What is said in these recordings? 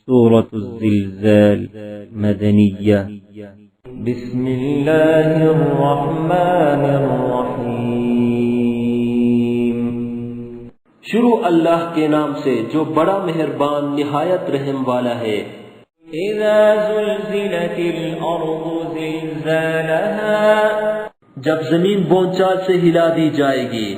سورة الزلزال مدنیہ بسم اللہ الرحمن الرحیم شروع اللہ کے نام سے جو بڑا مہربان نہایت رحم والا ہے۔ اذا زلزلت الارض زلزالها جب زمین بونچال سے ہلا دی جائے گی۔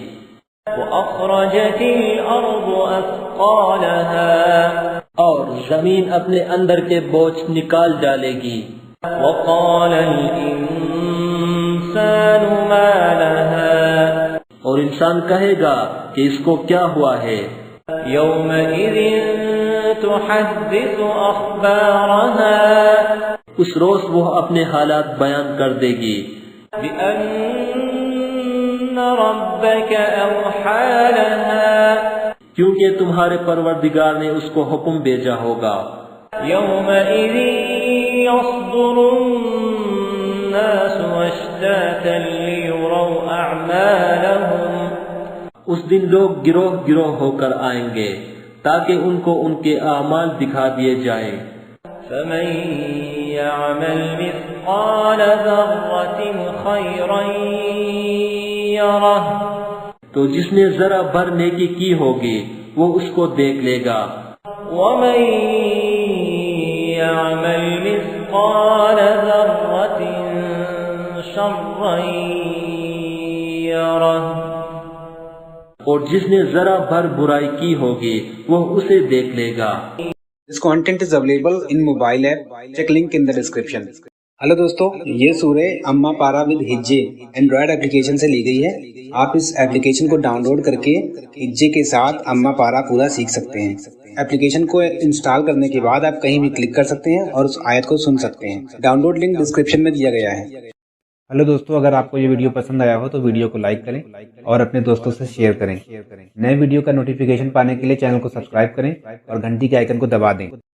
وَأَخْرَجَتِ الْأَرْضُ أَثْقَالَهَا اور زمین اپنے اندر کے بوجھ نکال ڈالے گی۔ وَقَالَ الْإِنسَانُ مَا لَهَا اور انسان کہے گا کہ اس کو کیا ہوا ہے۔ يَوْمَئِذٍ تُحَدِّثُ أَخْبَارَهَا اس روز وہ اپنے حالات بیان کر دے گی۔ بِأَنَّ رَبَّكَ أَوْحَى لَهَا کیونکہ تمہارے پروردگار نے اس کو حکم بھیجا ہوگا۔ يَوْمَئِذٍ يَصْدُرُ النَّاسُ أَشْتَاتًا لِيُرَوْا أَعْمَالَهُمْ اس دن لوگ گروہ گروہ ہو کر آئیں گے تاکہ ان کو ان کے اعمال دکھا دیے جائیں۔ فَمَن يَعْمَلْ مِثْقَالَ ذَرَّةٍ خَيْرًا يَرَهُ تو جس نے ذرا بھر نیکی کی ہوگی وہ اس کو دیکھ لے گا۔ وَمَن يَعْمَلْ مِثْقَالَ ذَرَّةٍ شَرًّا يَرَهُ اور جس نے ذرا بھر برائی کی ہوگی وہ اسے دیکھ لے گا۔ This content is available in mobile app. Check link in the description. Hello دوستو، یہ سورہ اما پارا ود ہجے اینڈرائڈ اپلیکیشن سے لی گئی ہے۔ آپ اس اپلیکیشن کو ڈاؤن لوڈ کر کے ہجے کے ساتھ اما پارا پورا سیکھ سکتے ہیں۔ اپلیکیشن کو انسٹال کرنے کے بعد آپ کہیں بھی کلک کر سکتے ہیں اور اس آیت کو سن سکتے ہیں۔ ڈاؤن لوڈ لنک ڈسکرپشن میں دیا گیا ہے۔ ہلو دوستو، اگر آپ کو یہ ویڈیو پسند آیا ہو تو ویڈیو کو لائک کریں اور اپنے دوستوں سے شیئر کریں۔ نئے ویڈیو کا نوٹیفیکیشن پانے کے لیے چینل کو سبسکرائب کریں اور گھنٹی کے آئیکن کو دبا دیں۔